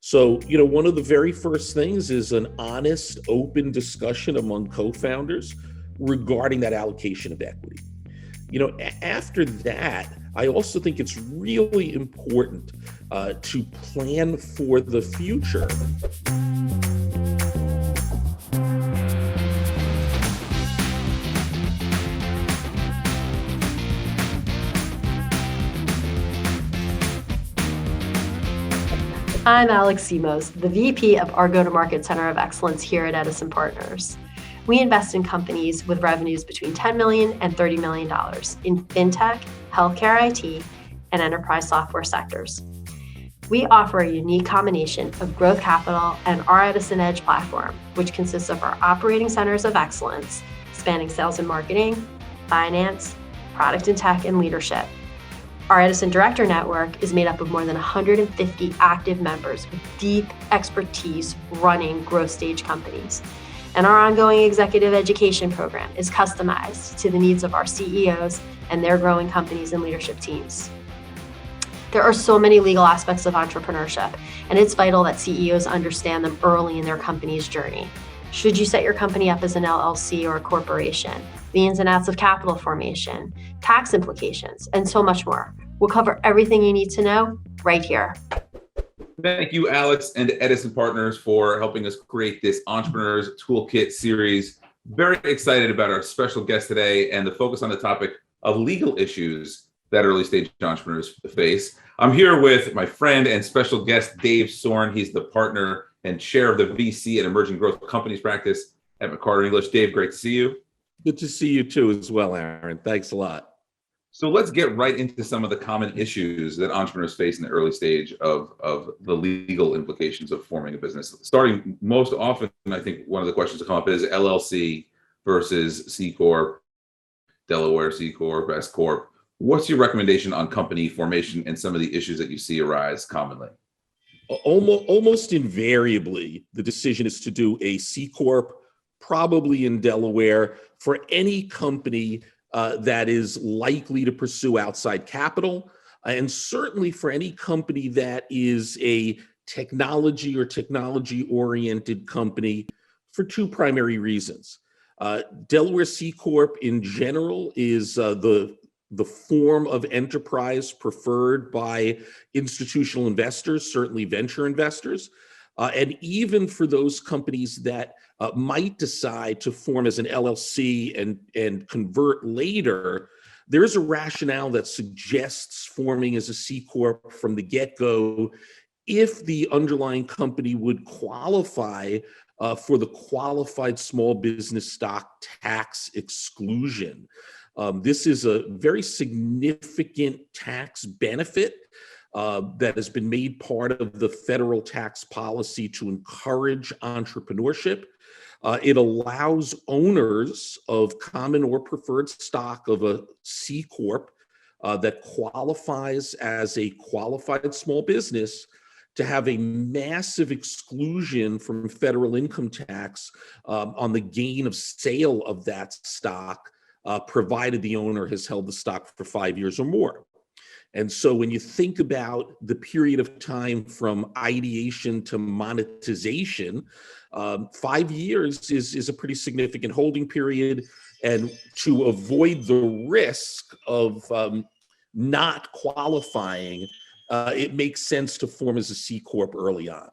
So, one of the very first things is an honest, open discussion among co-founders regarding that allocation of equity. After that, I also think it's really important to plan for the future. I'm Alex Symos, the VP of our Go-to-Market Center of Excellence here at Edison Partners. We invest in companies with revenues between $10 million and $30 million in fintech, healthcare IT, and enterprise software sectors. We offer a unique combination of growth capital and our Edison Edge platform, which consists of our operating centers of excellence, spanning sales and marketing, finance, product and tech, and leadership. Our Edison Director Network is made up of more than 150 active members with deep expertise running growth stage companies. And our ongoing executive education program is customized to the needs of our CEOs and their growing companies and leadership teams. There are so many legal aspects of entrepreneurship, and it's vital that CEOs understand them early in their company's journey. Should you set your company up as an LLC or a corporation? The ins and outs of capital formation, tax implications, and so much more. We'll cover everything you need to know right here. Thank you, Alex and Edison Partners, for helping us create this Entrepreneurs Toolkit series. Very excited about our special guest today and the focus on the topic of legal issues that early stage entrepreneurs face. I'm here with my friend and special guest, Dave Sorin. He's the partner and chair of the VC and Emerging Growth Companies practice at McCarter English. Dave, great to see you. Good to see you too as well, Aaron. Thanks a lot. So let's get right into some of the common issues that entrepreneurs face in the early stage of the legal implications of forming a business. Starting most often, I think one of the questions that come up is LLC versus C Corp, Delaware C Corp, S Corp. What's your recommendation on company formation and some of the issues that you see arise commonly? Almost invariably, the decision is to do a C Corp, probably in Delaware, for any company that is likely to pursue outside capital, and certainly for any company that is a technology or technology-oriented company for two primary reasons. Delaware C Corp in general is the form of enterprise preferred by institutional investors, certainly venture investors, and even for those companies that might decide to form as an LLC and convert later, there is a rationale that suggests forming as a C Corp from the get-go if the underlying company would qualify for the qualified small business stock tax exclusion. This is a very significant tax benefit that has been made part of the federal tax policy to encourage entrepreneurship. It allows owners of common or preferred stock of a C Corp that qualifies as a qualified small business to have a massive exclusion from federal income tax on the gain of sale of that stock, provided the owner has held the stock for 5 years or more. And so when you think about the period of time from ideation to monetization, 5 years is a pretty significant holding period. And to avoid the risk of not qualifying, it makes sense to form as a C Corp early on.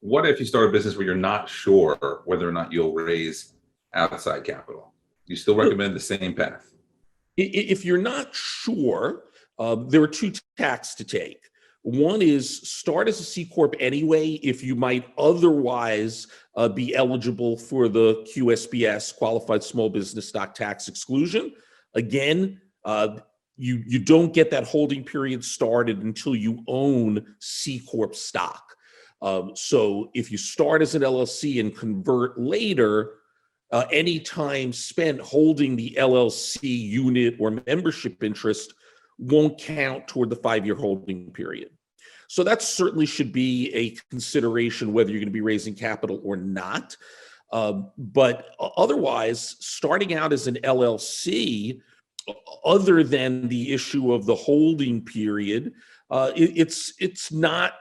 What if you start a business where you're not sure whether or not you'll raise outside capital? Do you still recommend the same path? If you're not sure, there are two tacks to take. One is start as a C Corp anyway if you might otherwise be eligible for the QSBS, Qualified Small Business Stock Tax Exclusion. Again, you don't get that holding period started until you own C Corp stock. So if you start as an LLC and convert later, any time spent holding the LLC unit or membership interest won't count toward the 5-year holding period. So that certainly should be a consideration whether you're going to be raising capital or not. But otherwise, starting out as an LLC, other than the issue of the holding period, It's not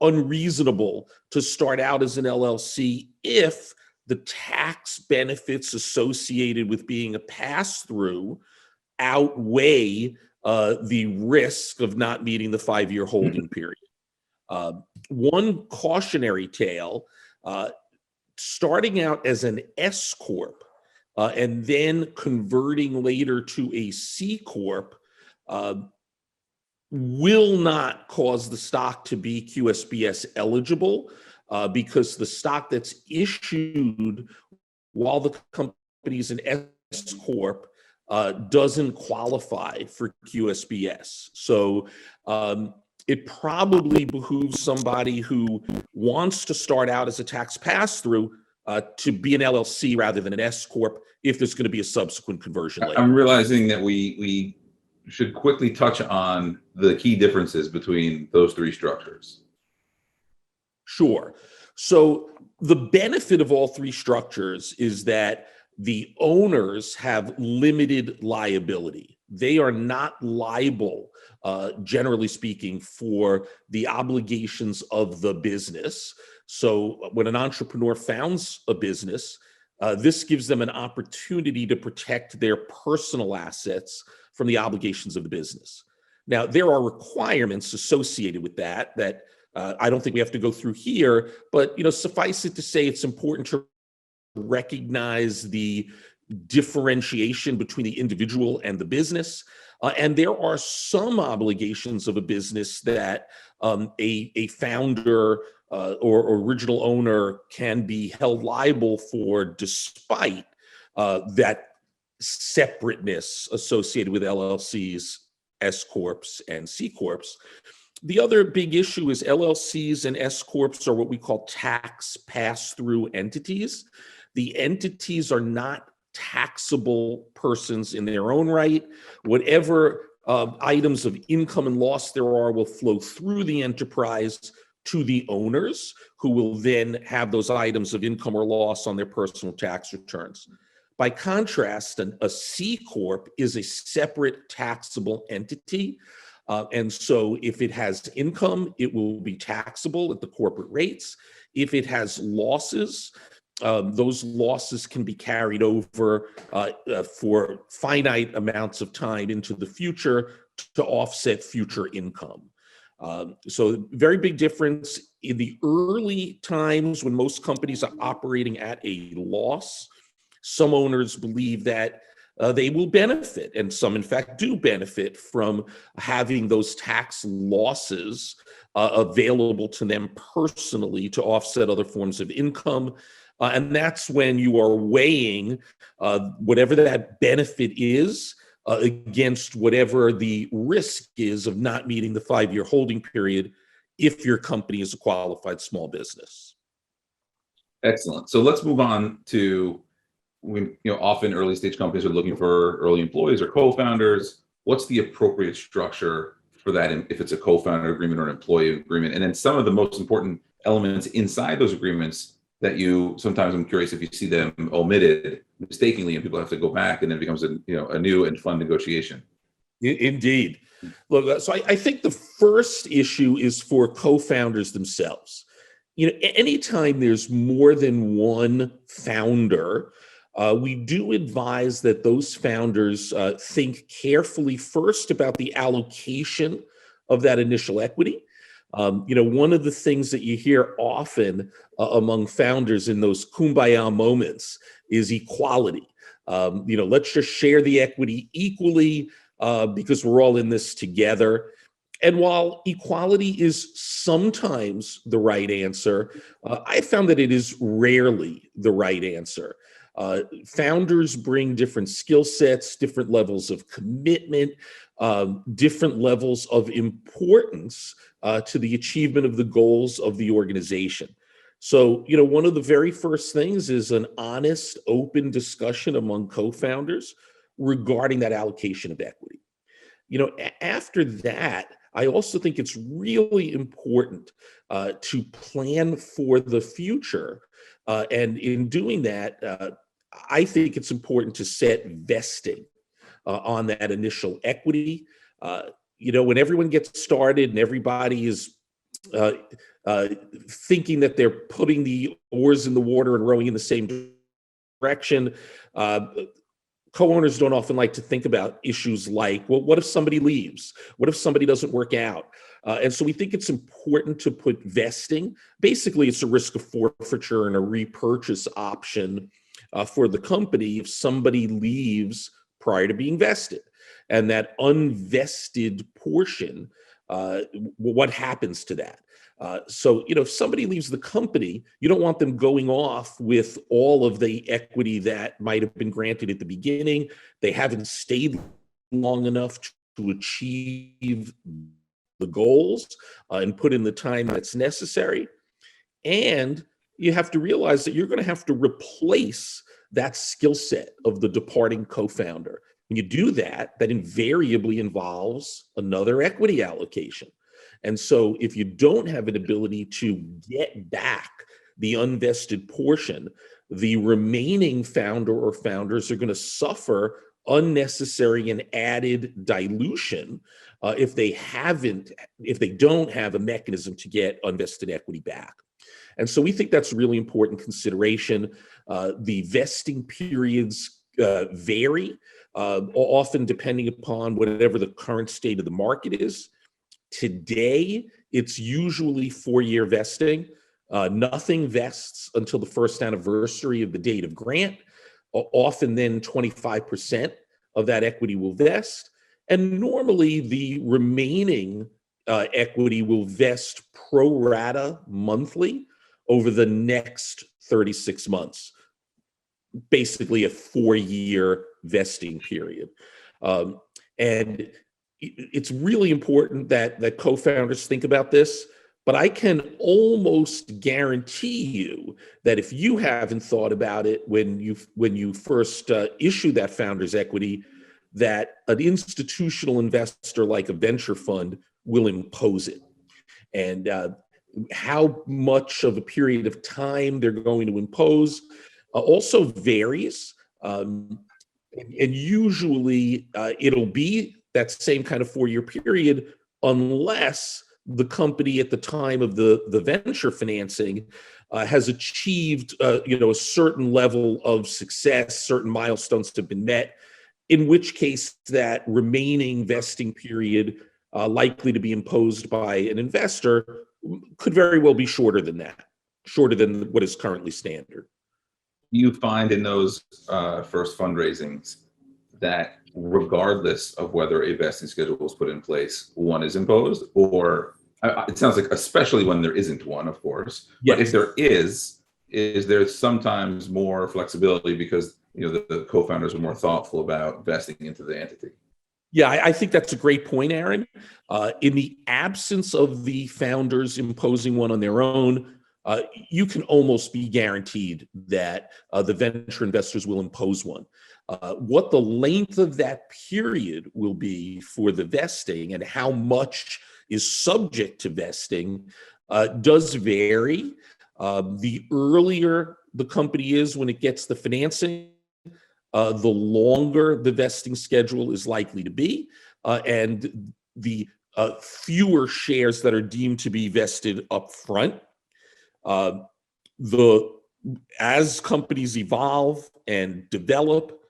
unreasonable to start out as an LLC if the tax benefits associated with being a pass-through outweigh the risk of not meeting the 5-year holding period. One cautionary tale, starting out as an S Corp and then converting later to a C Corp will not cause the stock to be QSBS eligible because the stock that's issued while the company's an S Corp doesn't qualify for QSBS. So it probably behooves somebody who wants to start out as a tax pass-through to be an LLC rather than an S Corp if there's going to be a subsequent conversion later. I'm realizing that we should quickly touch on the key differences between those three structures. Sure. So the benefit of all three structures is that the owners have limited liability. They are not liable, generally speaking, for the obligations of the business. So when an entrepreneur founds a business, this gives them an opportunity to protect their personal assets from the obligations of the business. Now, there are requirements associated with that I don't think we have to go through here, but suffice it to say it's important to recognize the differentiation between the individual and the business. And there are some obligations of a business that a founder or original owner can be held liable for despite that separateness associated with LLCs, S Corps, and C Corps. The other big issue is LLCs and S Corps are what we call tax pass-through entities. The entities are not taxable persons in their own right. Whatever items of income and loss there are will flow through the enterprise to the owners, who will then have those items of income or loss on their personal tax returns. By contrast, a C Corp is a separate taxable entity. And so if it has income, it will be taxable at the corporate rates. If it has losses, those losses can be carried over for finite amounts of time into the future to offset future income. So very big difference. In the early times when most companies are operating at a loss, some owners believe that they will benefit, and some in fact do benefit from having those tax losses available to them personally to offset other forms of income. And that's when you are weighing whatever that benefit is against whatever the risk is of not meeting the 5-year holding period if your company is a qualified small business. Excellent. So let's move on to, often early stage companies are looking for early employees or co-founders. What's the appropriate structure for that, if it's a co-founder agreement or an employee agreement? And then some of the most important elements inside those agreements that sometimes I'm curious if you see them omitted mistakenly and people have to go back and then it becomes a new and fun negotiation. Indeed. Look, so I think the first issue is for co-founders themselves. Anytime there's more than one founder, we do advise that those founders think carefully first about the allocation of that initial equity. One of the things that you hear often among founders in those kumbaya moments is equality. Let's just share the equity equally because we're all in this together. And while equality is sometimes the right answer, I found that it is rarely the right answer. Founders bring different skill sets, different levels of commitment, different levels of importance to the achievement of the goals of the organization. So, one of the very first things is an honest, open discussion among co-founders regarding that allocation of equity. After that, I also think it's really important to plan for the future. And in doing that, I think it's important to set vesting on that initial equity. when everyone gets started and everybody is thinking that they're putting the oars in the water and rowing in the same direction, co-owners don't often like to think about issues like, well, what if somebody leaves? What if somebody doesn't work out? And so we think it's important to put vesting. Basically, it's a risk of forfeiture and a repurchase option for the company if somebody leaves prior to being vested. And that unvested portion, what happens to that? So, if somebody leaves the company, you don't want them going off with all of the equity that might have been granted at the beginning. They haven't stayed long enough to achieve the goals and put in the time that's necessary. And you have to realize that you're going to have to replace that skill set of the departing co-founder. When you do that, that invariably involves another equity allocation. And so if you don't have an ability to get back the unvested portion, the remaining founder or founders are going to suffer unnecessary and added dilution if they don't have a mechanism to get unvested equity back. And so we think that's a really important consideration. The vesting periods vary, often depending upon whatever the current state of the market is. Today, it's usually 4-year vesting. Nothing vests until the first anniversary of the date of grant. Often then 25% of that equity will vest. And normally the remaining equity will vest pro rata monthly over the next 36 months. Basically a 4-year vesting period. And it's really important that co-founders think about this, but I can almost guarantee you that if you haven't thought about it when you first issue that founder's equity, that an institutional investor like a venture fund will impose it. And how much of a period of time they're going to impose also varies. And usually it'll be that same kind of 4-year period unless the company at the time of the venture financing has achieved a certain level of success, certain milestones have been met, in which case that remaining vesting period likely to be imposed by an investor could very well be shorter than that, shorter than what is currently standard. You find in those first fundraisings that regardless of whether a vesting schedule is put in place, one is imposed, or it sounds like especially when there isn't one, of course. Yes. But if there is there sometimes more flexibility because the co-founders are more thoughtful about vesting into the entity? Yeah, I think that's a great point, Aaron. In the absence of the founders imposing one on their own, you can almost be guaranteed that the venture investors will impose one. What the length of that period will be for the vesting and how much is subject to vesting does vary. The earlier the company is when it gets the financing, the longer the vesting schedule is likely to be, and the fewer shares that are deemed to be vested up front. As companies evolve and develop,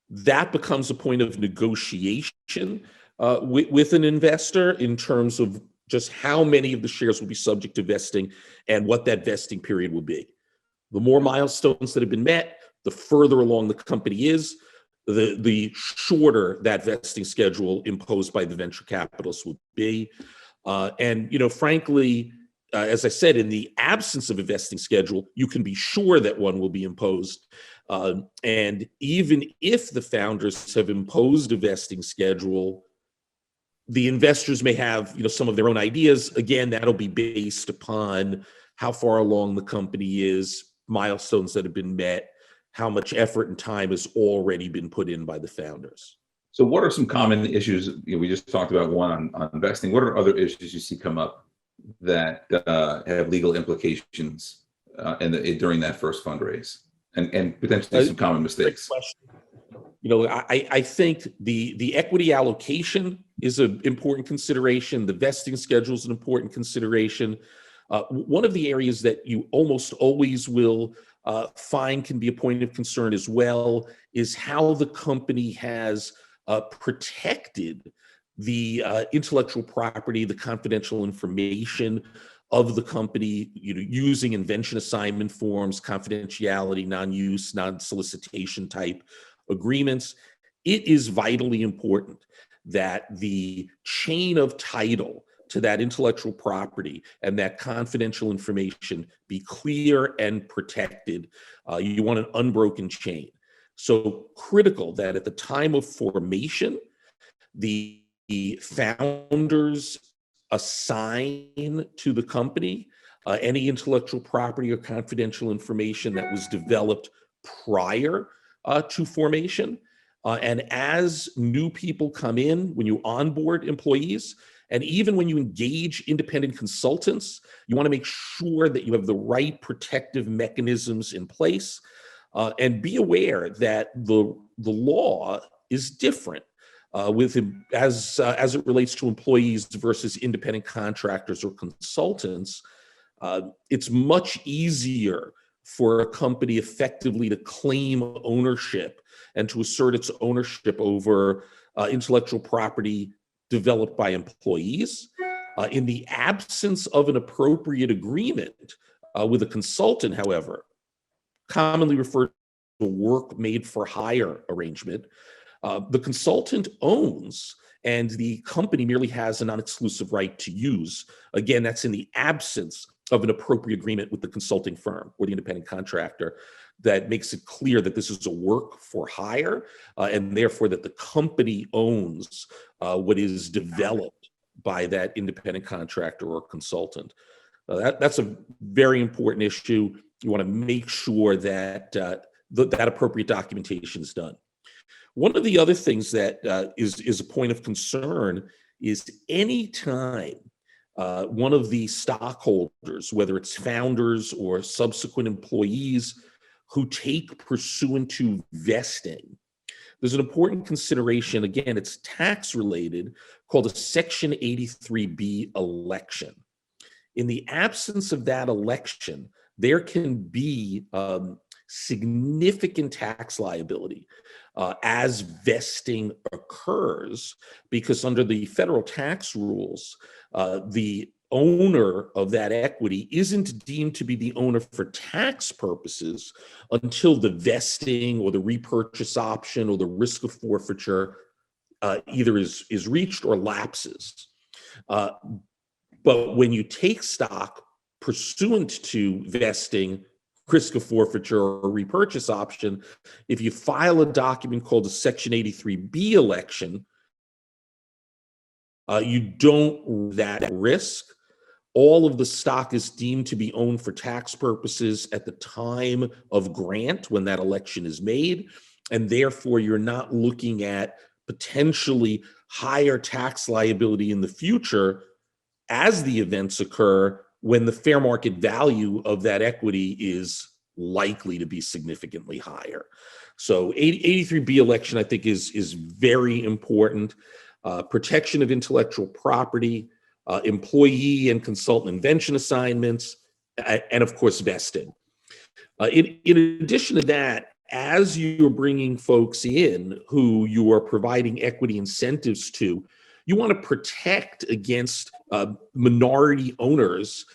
that becomes a point of negotiation with an investor in terms of just how many of the shares will be subject to vesting and what that vesting period will be. The more milestones that have been met, the further along the company is, the shorter that vesting schedule imposed by the venture capitalists will be. And frankly, as I said, in the absence of a vesting schedule, you can be sure that one will be imposed. And even if the founders have imposed a vesting schedule, the investors may have some of their own ideas. Again, that'll be based upon how far along the company is, milestones that have been met, how much effort and time has already been put in by the founders. So what are some common issues? We just talked about one on investing. What are other issues you see come up that have legal implications during that first fundraise and potentially some common mistakes? I think the equity allocation is an important consideration. The vesting schedule is an important consideration. One of the areas that you almost always will find can be a point of concern as well is how the company has protected the intellectual property, the confidential information of the company, using invention assignment forms, confidentiality, non-use, non-solicitation type agreements. It is vitally important that the chain of title to that intellectual property and that confidential information be clear and protected. You want an unbroken chain. So critical that at the time of formation, the founders assign to the company any intellectual property or confidential information that was developed prior to formation. And as new people come in, when you onboard employees, and even when you engage independent consultants, you want to make sure that you have the right protective mechanisms in place, and be aware that the law is different as it relates to employees versus independent contractors or consultants. It's much easier for a company effectively to claim ownership and to assert its ownership over intellectual property developed by employees. In the absence of an appropriate agreement with a consultant, however, commonly referred to a work made for hire arrangement, the consultant owns and the company merely has a non-exclusive right to use. Again, that's in the absence of an appropriate agreement with the consulting firm or the independent contractor that makes it clear that this is a work for hire, and therefore that the company owns what is developed by that independent contractor or consultant. That's a very important issue. You want to make sure that that appropriate documentation is done. One of the other things that is a point of concern is any time one of the stockholders, whether it's founders or subsequent employees who take pursuant to vesting, there's an important consideration, again, it's tax related, called a Section 83B election. In the absence of that election, there can be significant tax liability as vesting occurs, because under the federal tax rules, the owner of that equity isn't deemed to be the owner for tax purposes until the vesting or the repurchase option or the risk of forfeiture either is reached or lapses. But when you take stock pursuant to vesting, risk of forfeiture, or repurchase option, if you file a document called a Section 83B election, you don't that risk. All of the stock is deemed to be owned for tax purposes at the time of grant when that election is made, and therefore you're not looking at potentially higher tax liability in the future as the events occur when the fair market value of that equity is likely to be significantly higher. So 83B election, I think, is very important. Protection of intellectual property, employee and consultant invention assignments, and of course, vesting. In addition to that, as you're bringing folks in who you are providing equity incentives to, you want to protect against minority owners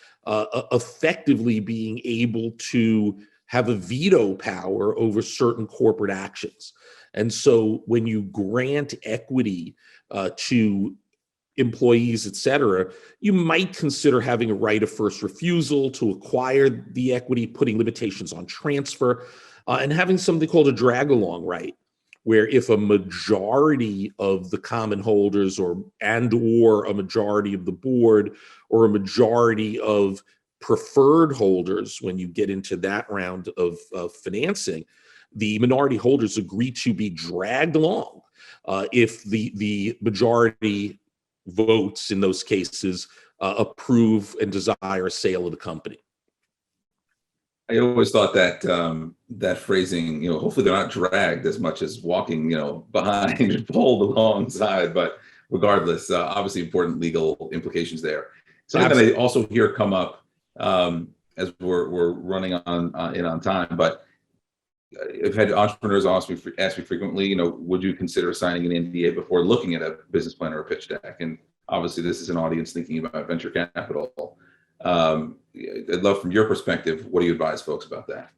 effectively being able to have a veto power over certain corporate actions. And so when you grant equity to employees, et cetera, you might consider having a right of first refusal to acquire the equity, putting limitations on transfer, and having something called a drag-along right, where if a majority of the common holders or a majority of the board or a majority of preferred holders, when you get into that round of financing, the minority holders agree to be dragged along if the majority votes in those cases approve and desire a sale of the company. I always thought that that phrasing, hopefully they're not dragged as much as walking, behind, pulled alongside. But regardless, obviously important legal implications there. Something Absolutely. that I also hear come up as we're running on time, but I've had entrepreneurs ask me frequently, would you consider signing an NDA before looking at a business plan or a pitch deck? And obviously, this is an audience thinking about venture capital. I'd love from your perspective, what do you advise folks about that?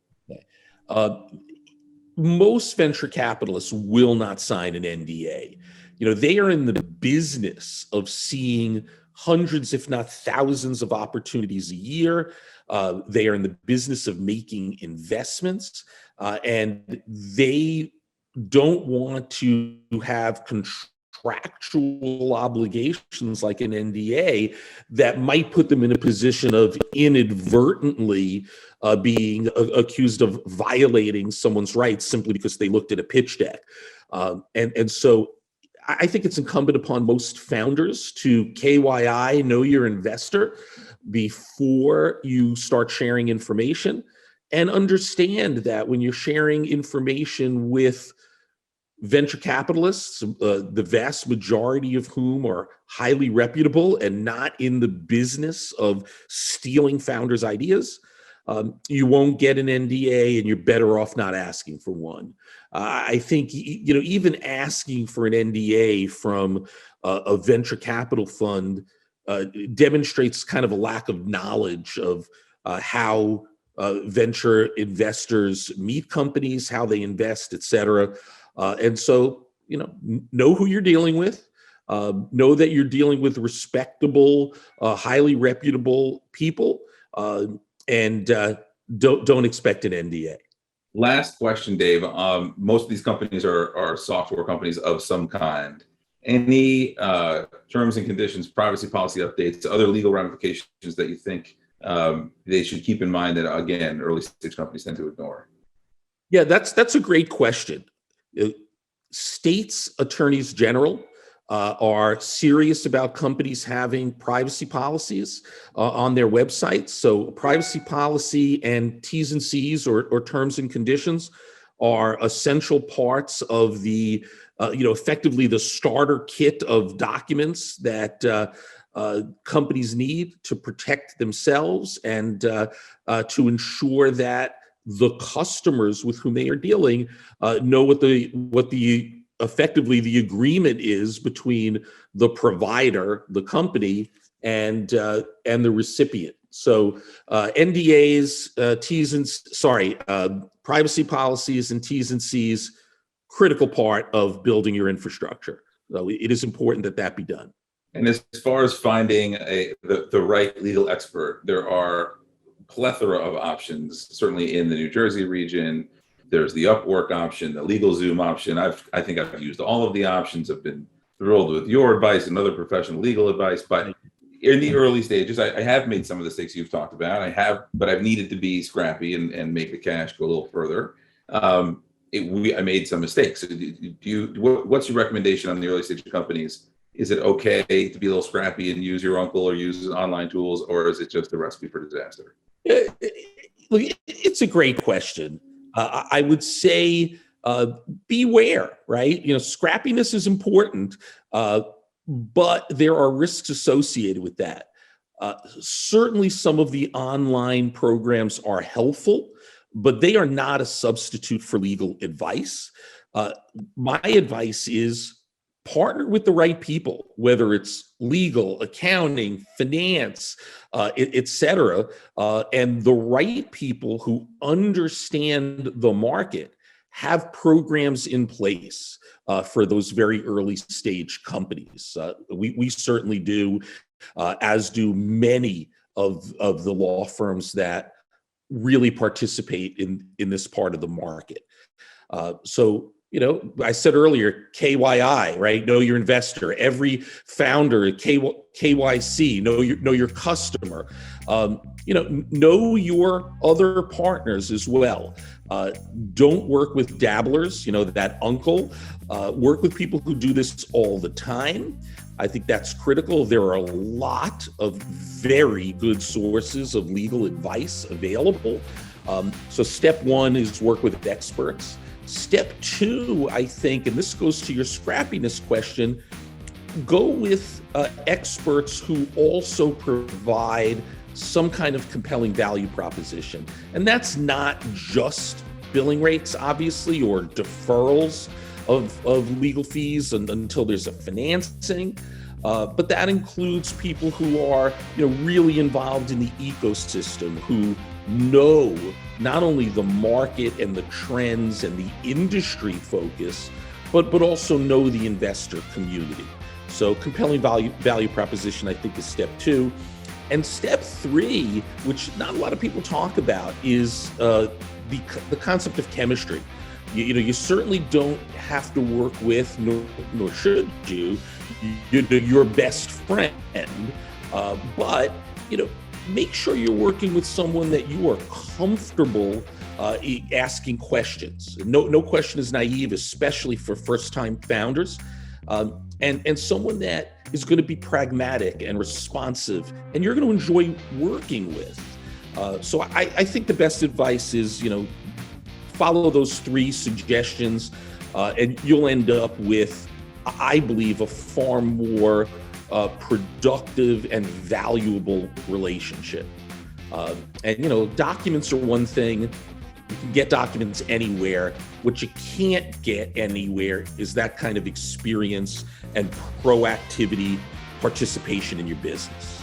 Most venture capitalists will not sign an NDA. They are in the business of seeing hundreds, if not thousands, of opportunities a year. They are in the business of making investments, and they don't want to have contractual obligations like an NDA that might put them in a position of inadvertently being accused of violating someone's rights simply because they looked at a pitch deck. And so I think it's incumbent upon most founders to KYI, know your investor, before you start sharing information, and understand that when you're sharing information with venture capitalists, the vast majority of whom are highly reputable and not in the business of stealing founders' ideas, you won't get an NDA, and you're better off not asking for one. I think even asking for an NDA from a venture capital fund demonstrates kind of a lack of knowledge of how venture investors meet companies, how they invest, et cetera. And so, know who you're dealing with. Know that you're dealing with respectable, highly reputable people, and don't expect an NDA. Last question, Dave. Most of these companies are software companies of some kind. Any terms and conditions, privacy policy updates, other legal ramifications that you think they should keep in mind that, again, early stage companies tend to ignore? Yeah, that's a great question. States' attorneys general are serious about companies having privacy policies on their websites. So privacy policy and T's and C's or terms and conditions are essential parts of the, effectively the starter kit of documents that companies need to protect themselves and to ensure that the customers with whom they are dealing know what the effectively the agreement is between the provider, the company, and the recipient. So NDAs, privacy policies and T's and C's, critical part of building your infrastructure. So it is important that be done. And as far as finding the right legal expert, there are plethora of options, certainly in the New Jersey region. There's the Upwork option, the LegalZoom option. I think I've used all of the options. I've been thrilled with your advice and other professional legal advice. But in the early stages, I have made some of the mistakes you've talked about. But I've needed to be scrappy and make the cash go a little further. I made some mistakes. What's your recommendation on the early stage companies? Is it okay to be a little scrappy and use your uncle or use online tools, or is it just a recipe for disaster? It's a great question. I would say beware, right? Scrappiness is important, but there are risks associated with that. Certainly some of the online programs are helpful, but they are not a substitute for legal advice. My advice is partner with the right people, whether it's legal, accounting, finance, et cetera, and the right people who understand the market have programs in place for those very early stage companies. We certainly do, as do many of the law firms that really participate in this part of the market. So I said earlier, KYI, right? Know your investor. Every founder, KYC, know your customer. Know your other partners as well. Don't work with dabblers, that uncle. Work with people who do this all the time. I think that's critical. There are a lot of very good sources of legal advice available. So step one is work with experts. Step two, I think, and this goes to your scrappiness question, go with experts who also provide some kind of compelling value proposition. And that's not just billing rates, obviously, or deferrals of legal fees until there's a financing. But that includes people who are, really involved in the ecosystem, who know not only the market and the trends and the industry focus, but also know the investor community. So compelling value proposition, I think, is step two. And step three, which not a lot of people talk about, is the concept of chemistry. You certainly don't have to work with, nor should you, your best friend, but make sure you're working with someone that you are comfortable asking questions. No question is naive, especially for first-time founders, and someone that is going to be pragmatic and responsive, and you're going to enjoy working with. So I think the best advice is, follow those three suggestions, and you'll end up with, I believe, a far more productive and valuable relationship. And documents are one thing. You can get documents anywhere. What you can't get anywhere is that kind of experience and proactivity, participation in your business.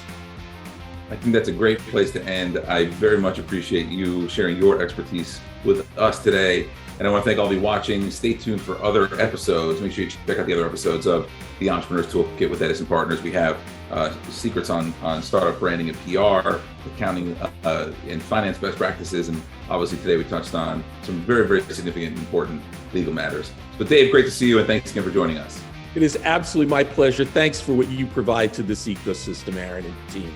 I think that's a great place to end. I very much appreciate you sharing your expertise with us today. And I want to thank all of you watching. Stay tuned for other episodes. Make sure you check out the other episodes of the Entrepreneur's Toolkit with Edison Partners. We have secrets on startup branding and PR, accounting and finance best practices. And obviously today we touched on some very, very significant and important legal matters. But Dave, great to see you, and thanks again for joining us. It is absolutely my pleasure. Thanks for what you provide to this ecosystem, Aaron and team.